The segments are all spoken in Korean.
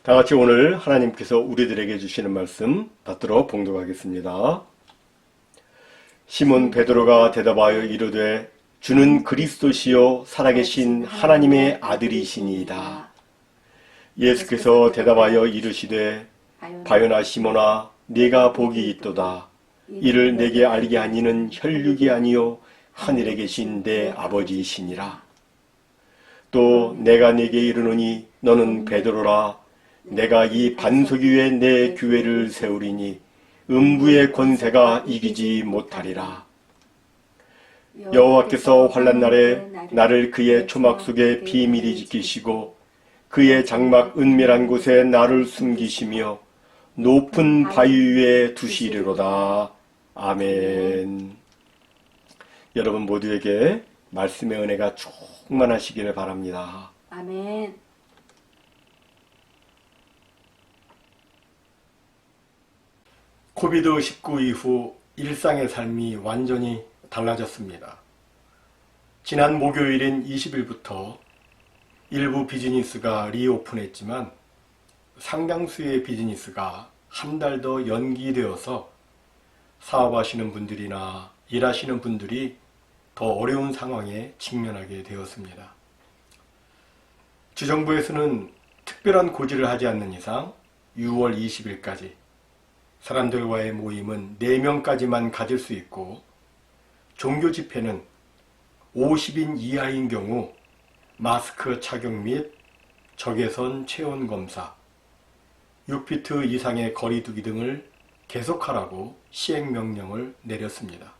다 같이 오늘 하나님께서 우리들에게 주시는 말씀 받들어 봉독하겠습니다. 시몬 베드로가 대답하여 이르되 주는 그리스도시요 살아계신 하나님의 아들이시니이다. 예수께서 대답하여 이르시되 바요나 시몬아 네가 복이 있도다. 이를 내게 알게 하니는 혈육이 아니요 하늘에 계신 내 아버지이시니라. 또 내가 네게 이르노니 너는 베드로라. 내가 이 반석 위에 내 교회를 세우리니 음부의 권세가 이기지 못하리라. 여호와께서 환난 날에 나를 그의 초막 속에 비밀히 지키시고 그의 장막 은밀한 곳에 나를 숨기시며 높은 바위 위에 두시리로다. 아멘. 여러분 모두에게 말씀의 은혜가 충만하시기를 바랍니다. 아멘. 코비드-19 이후 일상의 삶이 완전히 달라졌습니다. 지난 목요일인 20일부터 일부 비즈니스가 리오픈했지만 상당수의 비즈니스가 한 달 더 연기되어서 사업하시는 분들이나 일하시는 분들이 더 어려운 상황에 직면하게 되었습니다. 주정부에서는 특별한 고지를 하지 않는 이상 6월 20일까지 사람들과의 모임은 4명까지만 가질 수 있고 종교 집회는 50인 이하인 경우 마스크 착용 및 적외선 체온 검사, 6피트 이상의 거리 두기 등을 계속하라고 시행명령을 내렸습니다.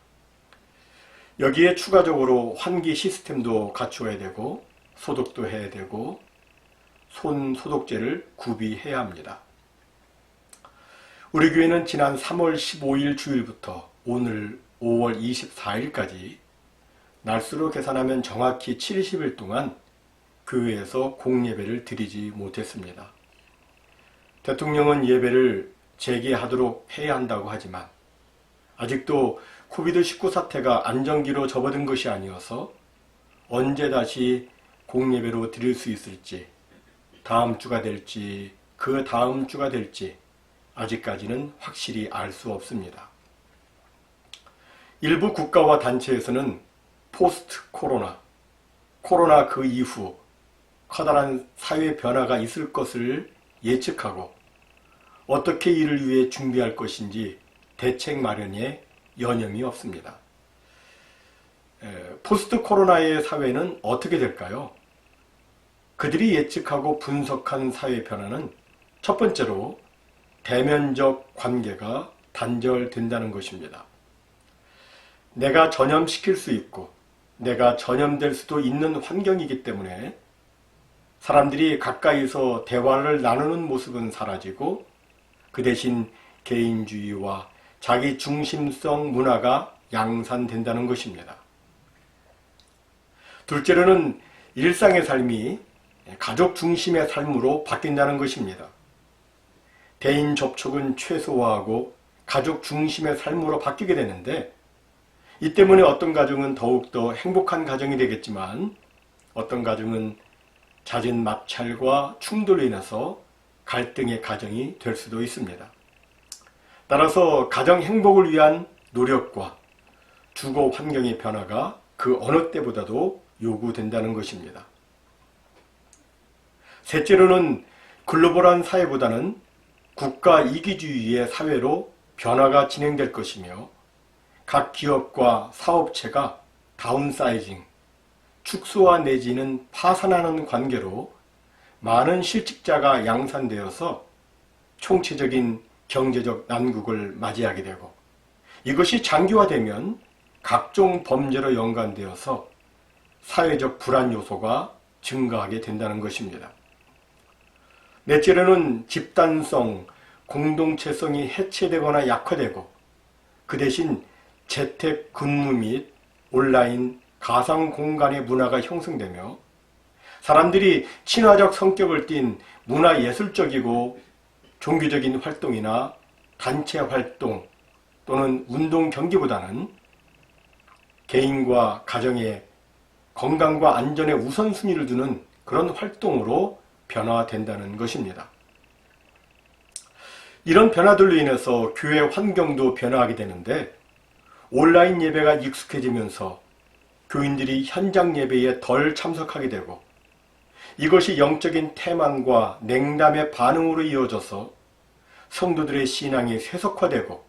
여기에 추가적으로 환기 시스템도 갖추어야 되고 소독도 해야 되고 손 소독제를 구비해야 합니다. 우리 교회는 지난 3월 15일 주일부터 오늘 5월 24일까지 날수로 계산하면 정확히 70일 동안 교회에서 공예배를 드리지 못했습니다. 대통령은 예배를 재개하도록 해야 한다고 하지만 아직도 코비드-19 사태가 안정기로 접어든 것이 아니어서 언제 다시 공예배로 드릴 수 있을지, 다음 주가 될지 그 다음 주가 될지 아직까지는 확실히 알 수 없습니다. 일부 국가와 단체에서는 포스트 코로나 그 이후 커다란 사회 변화가 있을 것을 예측하고 어떻게 이를 위해 준비할 것인지 대책 마련에 여념이 없습니다. 포스트 코로나의 사회는 어떻게 될까요? 그들이 예측하고 분석한 사회 변화는 첫 번째로 대면적 관계가 단절된다는 것입니다. 내가 전염시킬 수 있고 내가 전염될 수도 있는 환경이기 때문에 사람들이 가까이서 대화를 나누는 모습은 사라지고 그 대신 개인주의와 자기중심성 문화가 양산된다는 것입니다. 둘째로는 일상의 삶이 가족 중심의 삶으로 바뀐다는 것입니다. 대인 접촉은 최소화하고 가족 중심의 삶으로 바뀌게 되는데 이 때문에 어떤 가정은 더욱더 행복한 가정이 되겠지만 어떤 가정은 잦은 마찰과 충돌로 인해서 갈등의 가정이 될 수도 있습니다. 따라서 가정 행복을 위한 노력과 주거 환경의 변화가 그 어느 때보다도 요구된다는 것입니다. 셋째로는 글로벌한 사회보다는 국가 이기주의의 사회로 변화가 진행될 것이며 각 기업과 사업체가 다운사이징, 축소화 내지는 파산하는 관계로 많은 실직자가 양산되어서 총체적인 경제적 난국을 맞이하게 되고 이것이 장기화되면 각종 범죄로 연관되어서 사회적 불안 요소가 증가하게 된다는 것입니다. 넷째로는 집단성, 공동체성이 해체되거나 약화되고 그 대신 재택 근무 및 온라인 가상 공간의 문화가 형성되며 사람들이 친화적 성격을 띤 문화예술적이고 종교적인 활동이나 단체 활동 또는 운동 경기보다는 개인과 가정의 건강과 안전에 우선순위를 두는 그런 활동으로 변화된다는 것입니다. 이런 변화들로 인해서 교회 환경도 변화하게 되는데 온라인 예배가 익숙해지면서 교인들이 현장 예배에 덜 참석하게 되고 이것이 영적인 태만과 냉담의 반응으로 이어져서 성도들의 신앙이 세속화되고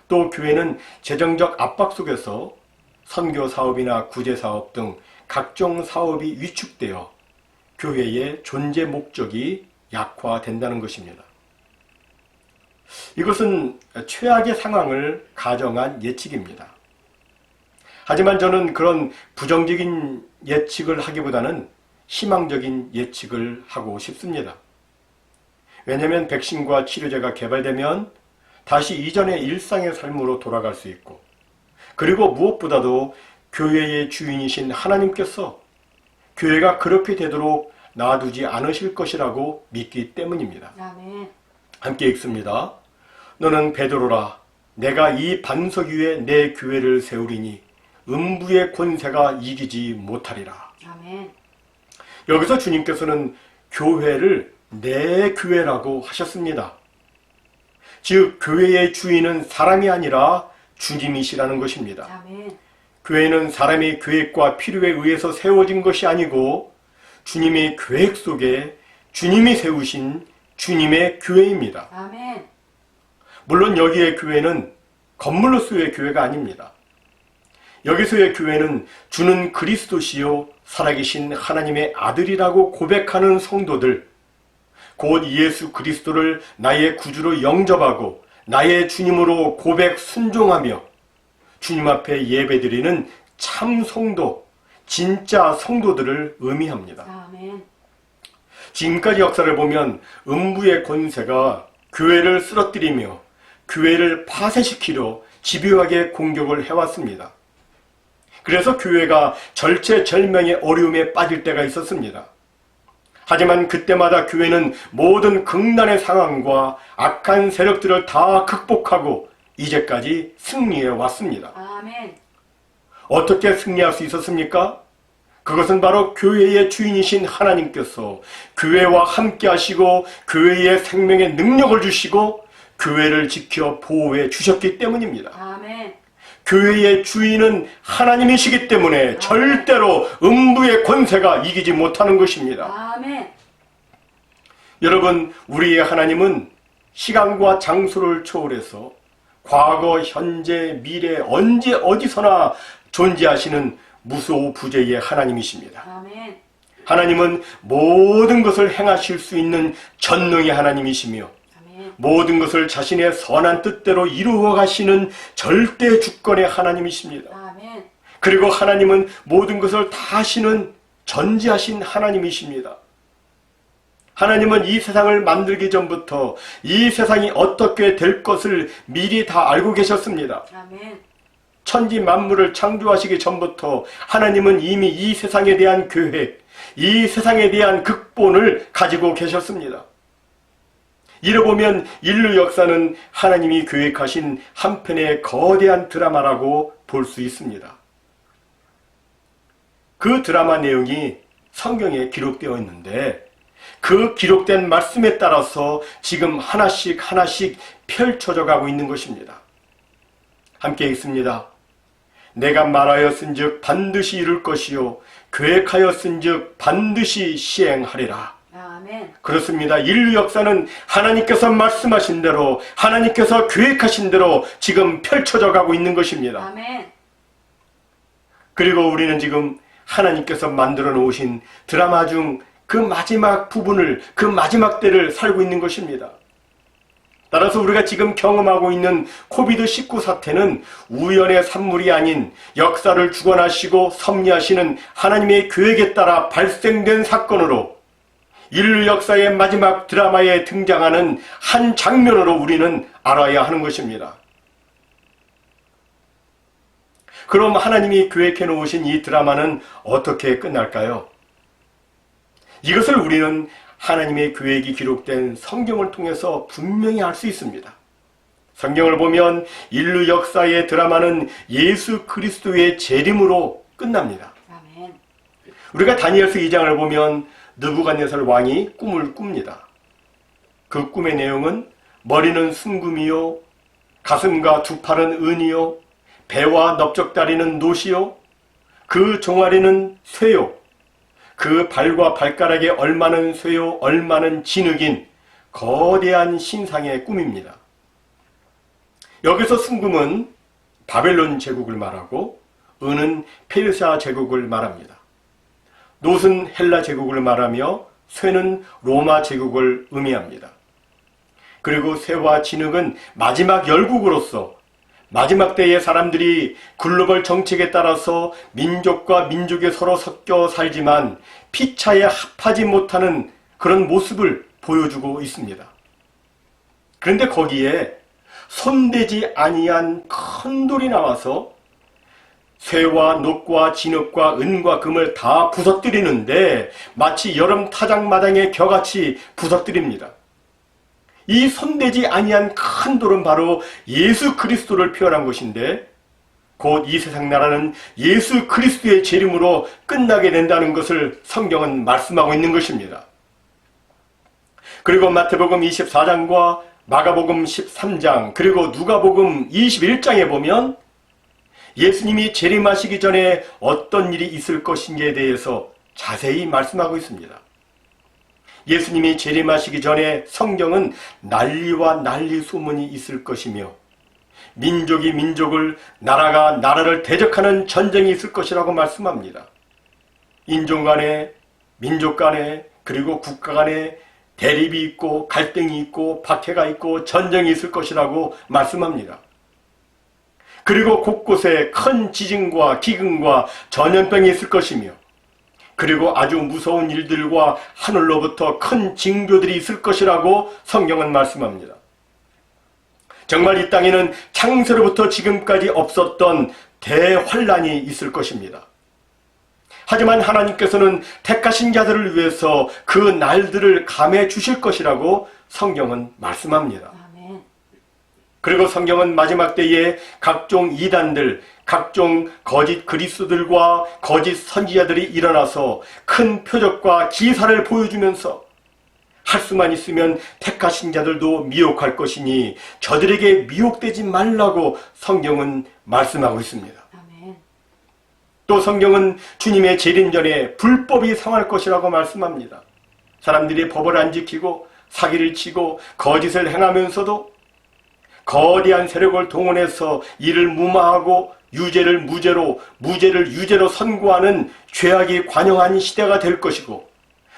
또 교회는 재정적 압박 속에서 선교 사업이나 구제 사업 등 각종 사업이 위축되어 교회의 존재 목적이 약화된다는 것입니다. 이것은 최악의 상황을 가정한 예측입니다. 하지만 저는 그런 부정적인 예측을 하기보다는 희망적인 예측을 하고 싶습니다. 왜냐하면 백신과 치료제가 개발되면 다시 이전의 일상의 삶으로 돌아갈 수 있고 그리고 무엇보다도 교회의 주인이신 하나님께서 교회가 그렇게 되도록 놔두지 않으실 것이라고 믿기 때문입니다. 아멘. 함께 읽습니다. 너는 베드로라 내가 이 반석 위에 내 교회를 세우리니 음부의 권세가 이기지 못하리라. 아멘. 여기서 주님께서는 교회를 내 교회라고 하셨습니다. 즉 교회의 주인은 사람이 아니라 주님이시라는 것입니다. 아멘. 교회는 사람의 계획과 필요에 의해서 세워진 것이 아니고 주님의 계획 속에 주님이 세우신 주님의 교회입니다. 아멘. 물론 여기의 교회는 건물로서의 교회가 아닙니다. 여기서의 교회는 주는 그리스도시요 살아계신 하나님의 아들이라고 고백하는 성도들, 곧 예수 그리스도를 나의 구주로 영접하고 나의 주님으로 고백 순종하며 주님 앞에 예배드리는 참 성도, 진짜 성도들을 의미합니다. 아멘. 지금까지 역사를 보면 음부의 권세가 교회를 쓰러뜨리며 교회를 파쇄시키려 집요하게 공격을 해왔습니다. 그래서 교회가 절체절명의 어려움에 빠질 때가 있었습니다. 하지만 그때마다 교회는 모든 극난의 상황과 악한 세력들을 다 극복하고 이제까지 승리해 왔습니다. 아멘. 어떻게 승리할 수 있었습니까? 그것은 바로 교회의 주인이신 하나님께서 교회와 함께 하시고 교회의 생명의 능력을 주시고 교회를 지켜 보호해 주셨기 때문입니다. 아멘. 교회의 주인은 하나님이시기 때문에 절대로 음부의 권세가 이기지 못하는 것입니다. 아멘. 여러분, 우리의 하나님은 시간과 장소를 초월해서 과거, 현재, 미래, 언제 어디서나 존재하시는 무소부재의 하나님이십니다. 아멘. 하나님은 모든 것을 행하실 수 있는 전능의 하나님이시며 아멘. 모든 것을 자신의 선한 뜻대로 이루어 가시는 절대 주권의 하나님이십니다. 아멘. 그리고 하나님은 모든 것을 다 하시는 전지하신 하나님이십니다. 하나님은 이 세상을 만들기 전부터 이 세상이 어떻게 될 것을 미리 다 알고 계셨습니다. 아멘. 천지 만물을 창조하시기 전부터 하나님은 이미 이 세상에 대한 계획, 이 세상에 대한 극본을 가지고 계셨습니다. 이러보면 인류 역사는 하나님이 계획하신 한편의 거대한 드라마라고 볼 수 있습니다. 그 드라마 내용이 성경에 기록되어 있는데 그 기록된 말씀에 따라서 지금 하나씩 펼쳐져 가고 있는 것입니다. 함께 읽습니다. 내가 말하였은즉 반드시 이룰 것이요 계획하였은즉 반드시 시행하리라. 아멘. 그렇습니다. 인류 역사는 하나님께서 말씀하신 대로 하나님께서 계획하신 대로 지금 펼쳐져 가고 있는 것입니다. 아멘. 그리고 우리는 지금 하나님께서 만들어 놓으신 드라마 중 그 마지막 부분을, 그 마지막 때를 살고 있는 것입니다. 따라서 우리가 지금 경험하고 있는 코비드-19 사태는 우연의 산물이 아닌 역사를 주관하시고 섭리하시는 하나님의 계획에 따라 발생된 사건으로 인류 역사의 마지막 드라마에 등장하는 한 장면으로 우리는 알아야 하는 것입니다. 그럼 하나님이 계획해 놓으신 이 드라마는 어떻게 끝날까요? 이것을 우리는 하나님의 계획이 기록된 성경을 통해서 분명히 알 수 있습니다. 성경을 보면 인류 역사의 드라마는 예수 그리스도의 재림으로 끝납니다. 아멘. 우리가 다니엘서 2장을 보면 느부갓네살 왕이 꿈을 꿉니다. 그 꿈의 내용은 머리는 순금이요 가슴과 두 팔은 은이요 배와 넓적다리는 노시요 그 종아리는 쇠요 그 발과 발가락에 얼마는 쇠요 얼마는 진흙인 거대한 신상의 꿈입니다. 여기서 순금은 바벨론 제국을 말하고 은은 페르시아 제국을 말합니다. 놋은 헬라 제국을 말하며 쇠는 로마 제국을 의미합니다. 그리고 쇠와 진흙은 마지막 열국으로서 마지막 때의 사람들이 글로벌 정책에 따라서 민족과 민족이 서로 섞여 살지만 피차에 합하지 못하는 그런 모습을 보여주고 있습니다. 그런데 거기에 손대지 아니한 큰 돌이 나와서 쇠와 놋과 진흙과 은과 금을 다 부서뜨리는데 마치 여름 타작마당의 겨같이 부서뜨립니다. 이 손대지 아니한 큰 돌은 바로 예수 그리스도를 표현한 것인데 곧 이 세상 나라는 예수 그리스도의 재림으로 끝나게 된다는 것을 성경은 말씀하고 있는 것입니다. 그리고 마태복음 24장과 마가복음 13장 그리고 누가복음 21장에 보면 예수님이 재림하시기 전에 어떤 일이 있을 것인지에 대해서 자세히 말씀하고 있습니다. 예수님이 재림하시기 전에 성경은 난리와 난리 소문이 있을 것이며 민족이 민족을 나라가 나라를 대적하는 전쟁이 있을 것이라고 말씀합니다. 인종 간에 민족 간에 그리고 국가 간에 대립이 있고 갈등이 있고 박해가 있고 전쟁이 있을 것이라고 말씀합니다. 그리고 곳곳에 큰 지진과 기근과 전염병이 있을 것이며 그리고 아주 무서운 일들과 하늘로부터 큰 징조들이 있을 것이라고 성경은 말씀합니다. 정말 이 땅에는 창세로부터 지금까지 없었던 대환란이 있을 것입니다. 하지만 하나님께서는 택하신 자들을 위해서 그 날들을 감해 주실 것이라고 성경은 말씀합니다. 그리고 성경은 마지막 때에 각종 이단들, 각종 거짓 그리스도들과 거짓 선지자들이 일어나서 큰 표적과 기사를 보여주면서 할 수만 있으면 택하신 자들도 미혹할 것이니 저들에게 미혹되지 말라고 성경은 말씀하고 있습니다. 또 성경은 주님의 재림 전에 불법이 상할 것이라고 말씀합니다. 사람들이 법을 안 지키고 사기를 치고 거짓을 행하면서도 거대한 세력을 동원해서 이를 무마하고 유죄를 무죄로, 무죄를 유죄로 선고하는 죄악이 관영한 시대가 될 것이고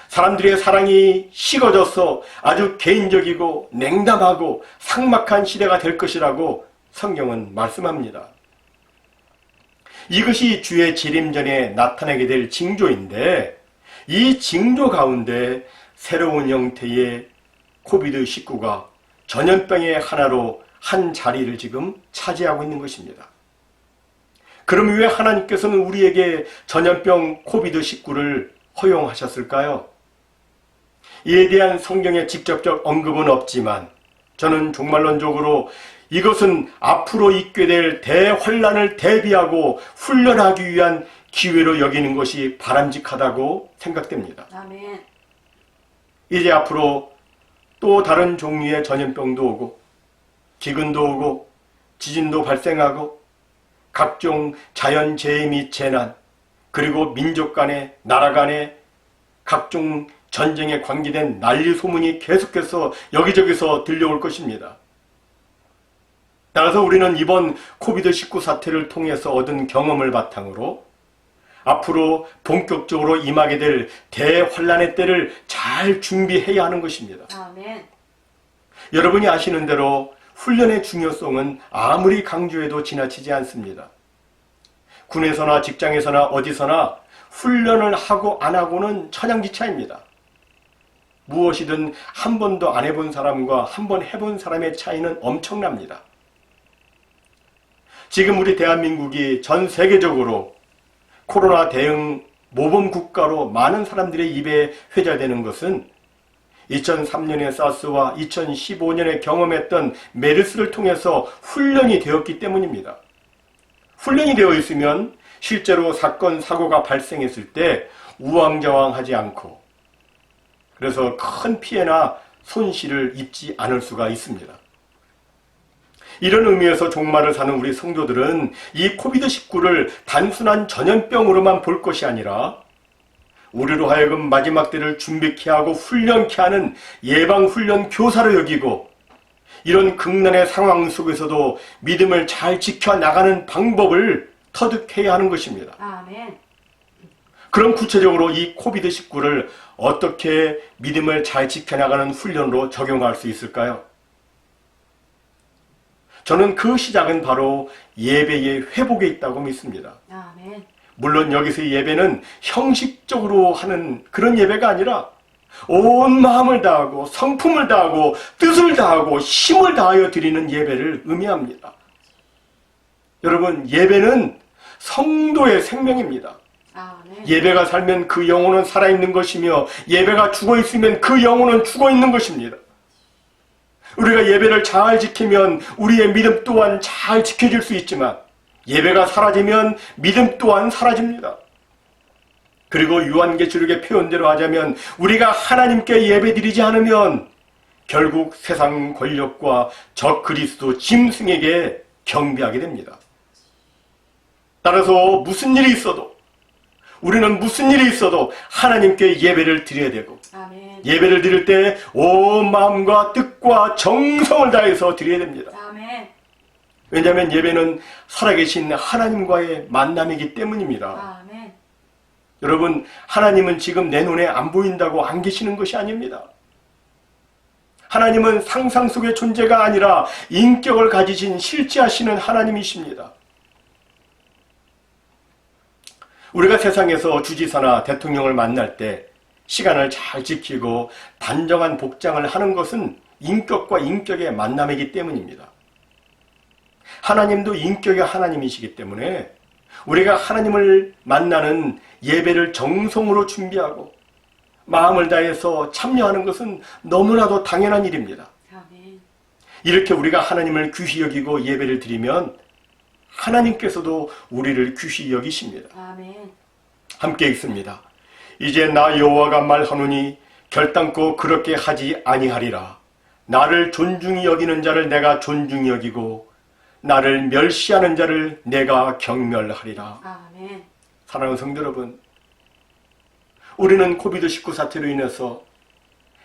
사람들의 사랑이 식어져서 아주 개인적이고 냉담하고 삭막한 시대가 될 것이라고 성경은 말씀합니다. 이것이 주의 재림 전에 나타나게 될 징조인데 이 징조 가운데 새로운 형태의 코비드19가 전염병의 하나로 한 자리를 지금 차지하고 있는 것입니다. 그럼 왜 하나님께서는 우리에게 전염병 코비드19를 허용하셨을까요? 이에 대한 성경의 직접적 언급은 없지만 저는 종말론적으로 이것은 앞으로 있게 될 대환란을 대비하고 훈련하기 위한 기회로 여기는 것이 바람직하다고 생각됩니다. 아멘. 이제 앞으로 또 다른 종류의 전염병도 오고 기근도 오고 지진도 발생하고 각종 자연재해 및 재난 그리고 민족 간의 나라 간의 각종 전쟁에 관계된 난리 소문이 계속해서 여기저기서 들려올 것입니다. 따라서 우리는 이번 코비드19 사태를 통해서 얻은 경험을 바탕으로 앞으로 본격적으로 임하게 될 대환란의 때를 잘 준비해야 하는 것입니다. 아멘. 여러분이 아시는 대로 훈련의 중요성은 아무리 강조해도 지나치지 않습니다. 군에서나 직장에서나 어디서나 훈련을 하고 안 하고는 천양지차입니다. 무엇이든 한 번도 안 해본 사람과 한 번 해본 사람의 차이는 엄청납니다. 지금 우리 대한민국이 전 세계적으로 코로나 대응 모범 국가로 많은 사람들의 입에 회자되는 것은 2003년의 사스와 2015년에 경험했던 메르스를 통해서 훈련이 되었기 때문입니다. 훈련이 되어 있으면 실제로 사건, 사고가 발생했을 때 우왕좌왕하지 않고 그래서 큰 피해나 손실을 입지 않을 수가 있습니다. 이런 의미에서 종말을 사는 우리 성도들은 이 코비드19를 단순한 전염병으로만 볼 것이 아니라 우리로 하여금 마지막 때를 준비케 하고 훈련케 하는 예방훈련 교사로 여기고 이런 극난의 상황 속에서도 믿음을 잘 지켜나가는 방법을 터득해야 하는 것입니다. 아멘. 그럼 구체적으로 이 코비드19를 어떻게 믿음을 잘 지켜나가는 훈련으로 적용할 수 있을까요? 저는 그 시작은 바로 예배의 회복에 있다고 믿습니다. 아멘. 물론 여기서의 예배는 형식적으로 하는 그런 예배가 아니라 온 마음을 다하고 성품을 다하고 뜻을 다하고 힘을 다하여 드리는 예배를 의미합니다. 여러분, 예배는 성도의 생명입니다. 아멘. 예배가 살면 그 영혼은 살아있는 것이며 예배가 죽어있으면 그 영혼은 죽어있는 것입니다. 우리가 예배를 잘 지키면 우리의 믿음 또한 잘 지켜질 수 있지만 예배가 사라지면 믿음 또한 사라집니다. 그리고 요한계시록의 표현대로 하자면 우리가 하나님께 예배드리지 않으면 결국 세상 권력과 적 그리스도 짐승에게 경배하게 됩니다. 따라서 무슨 일이 있어도 우리는 무슨 일이 있어도 하나님께 예배를 드려야 되고 아멘. 예배를 드릴 때 온 마음과 뜻과 정성을 다해서 드려야 됩니다. 아멘. 왜냐하면 예배는 살아계신 하나님과의 만남이기 때문입니다. 아멘. 여러분, 하나님은 지금 내 눈에 안 보인다고 안 계시는 것이 아닙니다. 하나님은 상상 속의 존재가 아니라 인격을 가지신 실제하시는 하나님이십니다. 우리가 세상에서 주지사나 대통령을 만날 때 시간을 잘 지키고 단정한 복장을 하는 것은 인격과 인격의 만남이기 때문입니다. 하나님도 인격의 하나님이시기 때문에 우리가 하나님을 만나는 예배를 정성으로 준비하고 마음을 다해서 참여하는 것은 너무나도 당연한 일입니다. 아멘. 이렇게 우리가 하나님을 귀히 여기고 예배를 드리면 하나님께서도 우리를 귀히 여기십니다. 아멘. 함께 읽습니다. 이제 나 여호와가 말하노니 결단코 그렇게 하지 아니하리라. 나를 존중히 여기는 자를 내가 존중히 여기고 나를 멸시하는 자를 내가 경멸하리라. 아멘. 사랑하는 성도 여러분, 우리는 코비드19 사태로 인해서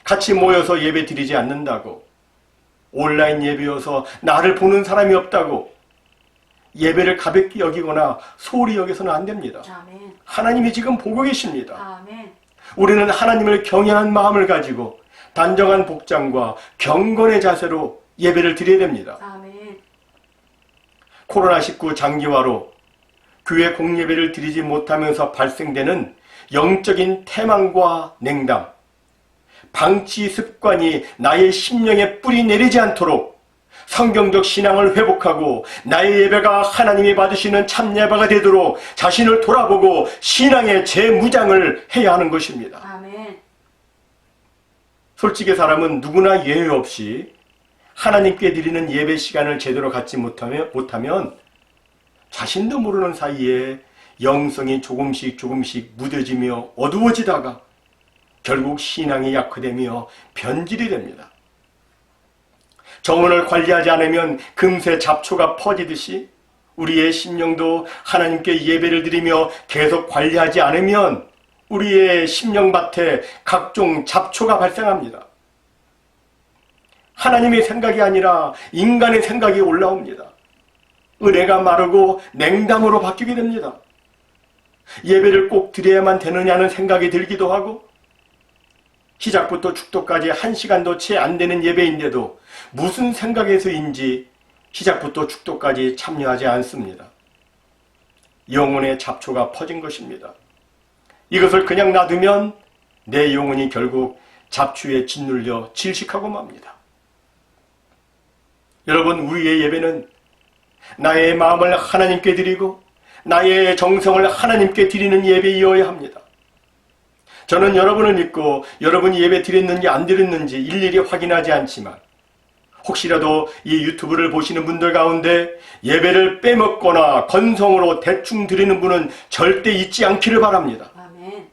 같이 모여서 예배 드리지 않는다고, 온라인 예배여서 나를 보는 사람이 없다고 예배를 가볍게 여기거나 소홀히 여겨서는 안 됩니다. 아멘. 하나님이 지금 보고 계십니다. 아멘. 우리는 하나님을 경외하는 마음을 가지고 단정한 복장과 경건의 자세로 예배를 드려야 됩니다. 아멘. 코로나19 장기화로 교회 공예배를 드리지 못하면서 발생되는 영적인 태만과 냉담, 방치 습관이 나의 심령에 뿌리 내리지 않도록 성경적 신앙을 회복하고 나의 예배가 하나님이 받으시는 참 예배가 되도록 자신을 돌아보고 신앙의 재무장을 해야 하는 것입니다. 아멘. 솔직히 사람은 누구나 예외 없이 하나님께 드리는 예배 시간을 제대로 갖지 못하면 자신도 모르는 사이에 영성이 조금씩 무뎌지며 어두워지다가 결국 신앙이 약화되며 변질이 됩니다. 정원을 관리하지 않으면 금세 잡초가 퍼지듯이 우리의 심령도 하나님께 예배를 드리며 계속 관리하지 않으면 우리의 심령밭에 각종 잡초가 발생합니다. 하나님의 생각이 아니라 인간의 생각이 올라옵니다. 은혜가 마르고 냉담으로 바뀌게 됩니다. 예배를 꼭 드려야만 되느냐는 생각이 들기도 하고 시작부터 축도까지 1시간도 채 안 되는 예배인데도 무슨 생각에서인지 시작부터 축도까지 참여하지 않습니다. 영혼의 잡초가 퍼진 것입니다. 이것을 그냥 놔두면 내 영혼이 결국 잡초에 짓눌려 질식하고 맙니다. 여러분, 우리의 예배는 나의 마음을 하나님께 드리고 나의 정성을 하나님께 드리는 예배이어야 합니다. 저는 여러분을 믿고 여러분이 예배 드렸는지 안 드렸는지 일일이 확인하지 않지만 혹시라도 이 유튜브를 보시는 분들 가운데 예배를 빼먹거나 건성으로 대충 드리는 분은 절대 있지 않기를 바랍니다. 아멘.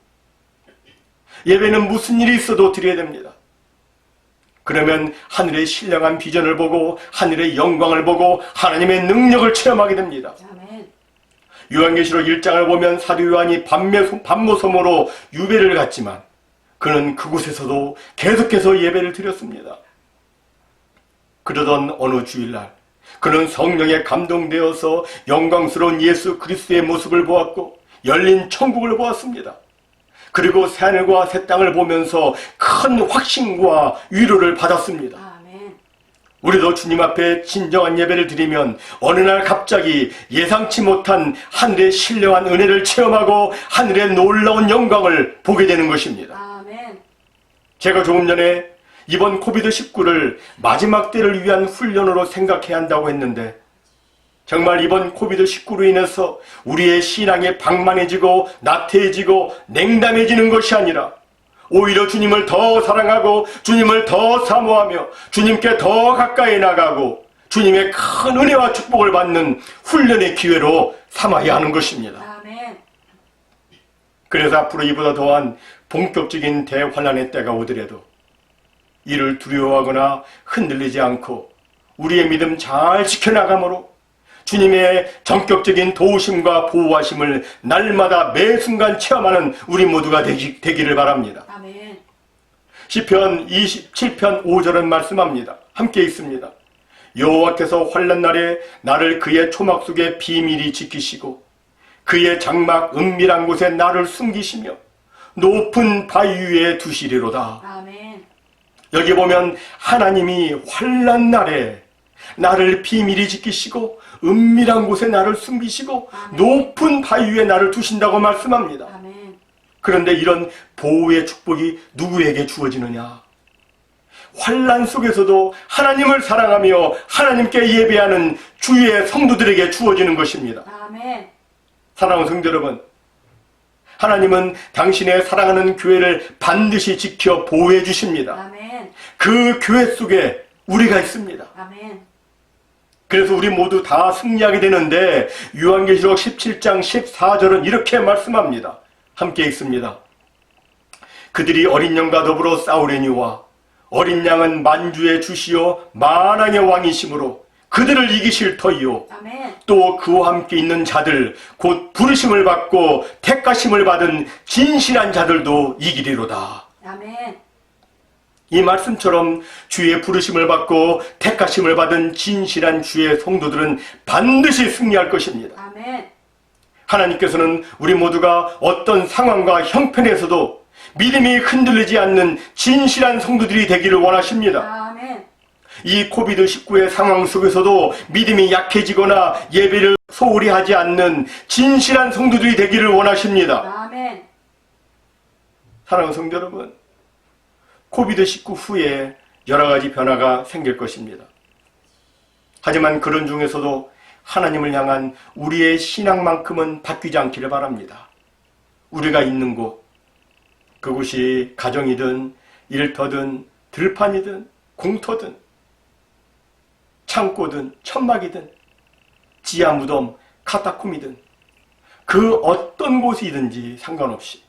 예배는 무슨 일이 있어도 드려야 됩니다. 그러면 하늘의 신령한 비전을 보고 하늘의 영광을 보고 하나님의 능력을 체험하게 됩니다. 아멘. 요한계시록 1장을 보면 사도 요한이 밤모섬으로 유배를 갔지만 그는 그곳에서도 계속해서 예배를 드렸습니다. 그러던 어느 주일날 그는 성령에 감동되어서 영광스러운 예수 그리스도의 모습을 보았고 열린 천국을 보았습니다. 그리고 새하늘과 새 땅을 보면서 큰 확신과 위로를 받았습니다. 아멘. 우리도 주님 앞에 진정한 예배를 드리면 어느 날 갑자기 예상치 못한 하늘의 신령한 은혜를 체험하고 하늘의 놀라운 영광을 보게 되는 것입니다. 아멘. 제가 조금 전에 이번 코비드19를 마지막 때를 위한 훈련으로 생각해야 한다고 했는데 정말 이번 코비드19로 인해서 우리의 신앙이 방만해지고 나태해지고 냉담해지는 것이 아니라 오히려 주님을 더 사랑하고 주님을 더 사모하며 주님께 더 가까이 나가고 주님의 큰 은혜와 축복을 받는 훈련의 기회로 삼아야 하는 것입니다. 아멘. 그래서 앞으로 이보다 더한 본격적인 대환란의 때가 오더라도 이를 두려워하거나 흔들리지 않고 우리의 믿음 잘 지켜나가므로 주님의 전격적인 도우심과 보호하심을 날마다 매 순간 체험하는 우리 모두가 되기를 바랍니다. 아멘. 시편 27편 5절은 말씀합니다. 함께 읽습니다. 여호와께서 환난 날에 나를 그의 초막 속에 비밀히 지키시고 그의 장막 은밀한 곳에 나를 숨기시며 높은 바위 위에 두시리로다. 아멘. 여기 보면 하나님이 환난 날에 나를 비밀히 지키시고 은밀한 곳에 나를 숨기시고 아멘. 높은 바위 위에 나를 두신다고 말씀합니다. 아멘. 그런데 이런 보호의 축복이 누구에게 주어지느냐? 환난 속에서도 하나님을 사랑하며 하나님께 예배하는 주의 성도들에게 주어지는 것입니다. 아멘. 사랑하는 성도 여러분, 하나님은 당신의 사랑하는 교회를 반드시 지켜 보호해 주십니다. 아멘. 그 교회 속에 우리가 있습니다. 아멘. 그래서 우리 모두 다 승리하게 되는데 요한계시록 17장 14절은 이렇게 말씀합니다. 함께 읽습니다. 그들이 어린 양과 더불어 싸우려니와 어린 양은 만주의 주시요 만왕의 왕이시므로 그들을 이기실 터이요 아멘. 또 그와 함께 있는 자들 곧 부르심을 받고 택하심을 받은 진실한 자들도 이기리로다. 아멘. 이 말씀처럼 주의 부르심을 받고 택하심을 받은 진실한 주의 성도들은 반드시 승리할 것입니다. 아멘. 하나님께서는 우리 모두가 어떤 상황과 형편에서도 믿음이 흔들리지 않는 진실한 성도들이 되기를 원하십니다. 아멘. 이 코비드19의 상황 속에서도 믿음이 약해지거나 예배를 소홀히 하지 않는 진실한 성도들이 되기를 원하십니다. 아멘. 사랑하는 성도 여러분, 코비드19 후에 여러 가지 변화가 생길 것입니다. 하지만 그런 중에서도 하나님을 향한 우리의 신앙만큼은 바뀌지 않기를 바랍니다. 우리가 있는 곳, 그곳이 가정이든 일터든 들판이든 공터든 창고든 천막이든 지하 무덤, 카타콤이든 그 어떤 곳이든지 상관없이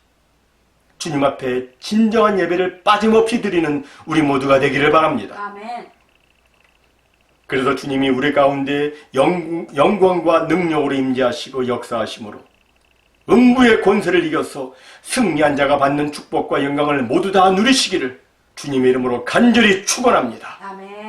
주님 앞에 진정한 예배를 빠짐없이 드리는 우리 모두가 되기를 바랍니다. 아멘. 그래서 주님이 우리 가운데 영광과 능력으로 임재하시고 역사하심으로 음부의 권세를 이겨서 승리한 자가 받는 축복과 영광을 모두 다 누리시기를 주님의 이름으로 간절히 축원합니다. 아멘.